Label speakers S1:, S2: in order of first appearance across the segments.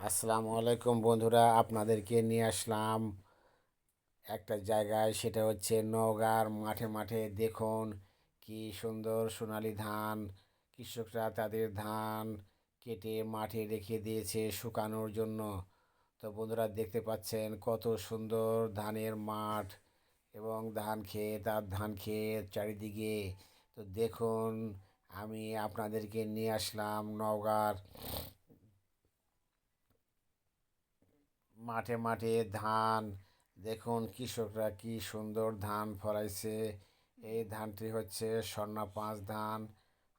S1: আসসালামু আলাইকুম বন্ধুরা, আপনাদেরকে নিয়ে আসলাম একটা জায়গায়। সেটা হচ্ছে নওগাঁর মাঠে মাঠে। দেখুন কি সুন্দর সোনালি ধান। কৃষকরা তাদের ধান কেটে মাঠে রেখে দিয়েছে শুকানোর জন্য। তো বন্ধুরা দেখতে পাচ্ছেন কত সুন্দর ধানের মাঠ এবং ধান ক্ষেত আর ধান ক্ষেত চারিদিকে। তো দেখুন, আমি আপনাদেরকে নিয়ে আসলাম নওগাঁর মাঠে মাঠে ধান। দেখুন কৃষকরা কি সুন্দর ধান ফলাইছে। এই ধানটি হচ্ছে স্বর্ণা 5 ধান,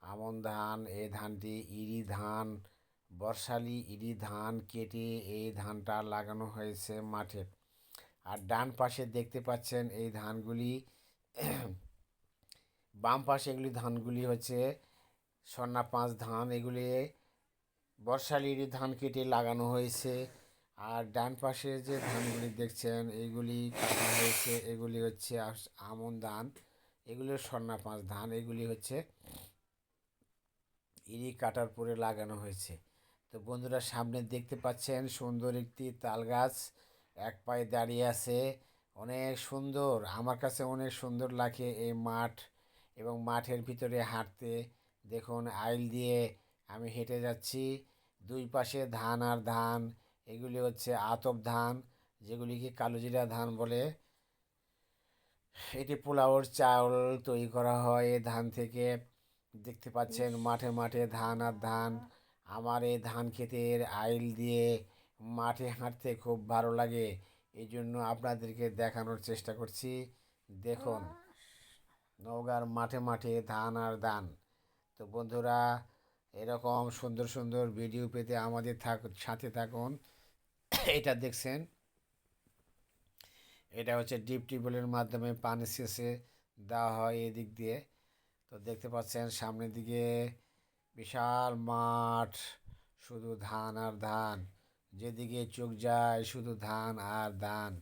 S1: আমন ধান। এই ধানটি ইরি ধান, বর্ষালি ইরি ধান কেটে এই ধানটা লাগানো হয়েছে মাঠে। আর ডান পাশে দেখতে পাচ্ছেন এই ধানগুলি, বাম পাশে এগুলি ধানগুলি হচ্ছে স্বর্ণা 5 ধান। এগুলি বর্ষালির ধান কেটে লাগানো হয়েছে। আর ডান পাশে যে ধানগুলি দেখছেন এইগুলি কাটা হয়েছে, এগুলি হচ্ছে আমন ধান। এগুলো স্বর্ণা 5 ধান। এগুলি হচ্ছে ইরি কাটার পরে লাগানো হয়েছে। তো বন্ধুরা সামনে দেখতে পাচ্ছেন সুন্দর একটি তাল গাছ এক পায়ে দাঁড়িয়ে আছে। অনেক সুন্দর, আমার কাছে অনেক সুন্দর লাগে এই মাঠ এবং মাঠের ভিতরে হাঁটতে। দেখুন আইল দিয়ে আমি হেঁটে যাচ্ছি, দুই পাশে ধান আর ধান। এগুলি হচ্ছে আতপ ধান, যেগুলিকে কালোজিরা ধান বলে। এটি পোলাওর চাউল তৈরি করা হয় এই ধান থেকে। দেখতে পাচ্ছেন মাঠে মাঠে ধান আর ধান। আমার এই ধান ক্ষেতের আইল দিয়ে মাঠে হাঁটতে খুব ভালো লাগে, এই জন্য আপনাদেরকে দেখানোর চেষ্টা করছি। দেখুন নওগাঁর মাঠে মাঠে ধান আর ধান। তো বন্ধুরা এরকম সুন্দর সুন্দর ভিডিও পেতে আমাদের সাথে থাকুন। এটা দেখছেন, এটা হচ্ছে ডিপ টিউবওয়েলের মাধ্যমে পানি সেচে দেওয়া হয় এদিক দিয়ে। তো দেখতে পাচ্ছেন সামনের দিকে বিশাল মাঠ, শুধু ধান আর ধান। যেদিকে চোখ যায় শুধু ধান আর ধান।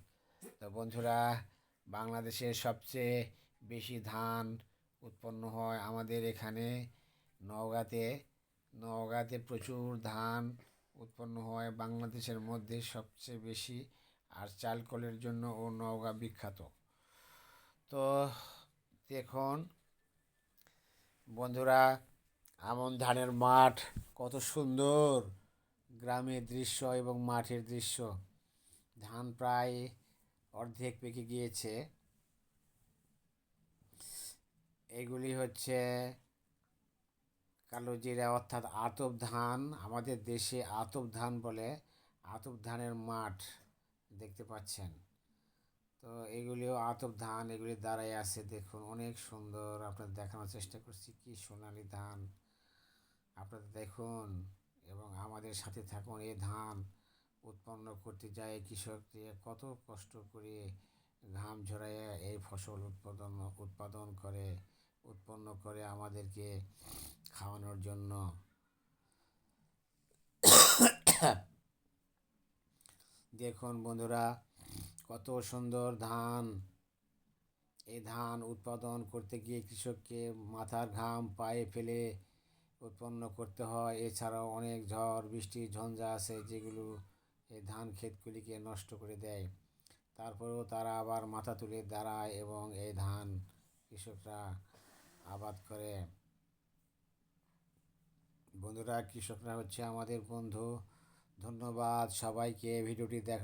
S1: তো বন্ধুরা বাংলাদেশে সবচেয়ে বেশি ধান উৎপন্ন হয় আমাদের এখানে নওগাঁতে। নওগাঁতে প্রচুর ধান উৎপন্ন হয়, বাংলাদেশের মধ্যে সবচেয়ে বেশি। আর চাল কলের জন্য ও নওগাঁ বিখ্যাত। তো দেখুন বন্ধুরা, আমন ধানের মাঠ কত সুন্দর, গ্রামের দৃশ্য এবং মাঠের দৃশ্য। ধান প্রায় অর্ধেক পেকে গিয়েছে। এগুলি হচ্ছে কালোজিরা অর্থাৎ আতপ ধান, আমাদের দেশে আতপ ধান বলে। আতপ ধানের মাঠ দেখতে পাচ্ছেন। তো এগুলিও আতপ ধান, এগুলি দাঁড়াই আছে। দেখুন অনেক সুন্দর, আপনাদের দেখানোর চেষ্টা করছি কি সোনালি ধান। আপনারা দেখুন এবং আমাদের সাথে থাকুন। এই ধান উৎপন্ন করতে যায় কৃষক দিয়ে কত কষ্ট করে ঘাম ঝরাইয়া এই ফসল উৎপন্ন করে আমাদেরকে খাওয়ানোর জন্য। দেখুন বন্ধুরা কত সুন্দর ধান। এই ধান উৎপাদন করতে গিয়ে কৃষককে মাথার ঘাম পায়ে ফেলে উৎপন্ন করতে হয়। এছাড়াও অনেক ঝড় বৃষ্টি ঝঞ্ঝা আছে যেগুলো এই ধান ক্ষেতগুলিকে নষ্ট করে দেয়। তারপরেও তারা আবার মাথা তুলে দাঁড়ায় এবং এই ধান কৃষকরা আবাদ করে। বন্ধুরা কৃষকরা হচ্ছে আমাদের বন্ধু। ধন্যবাদ সবাইকে ভিডিওটি দেখা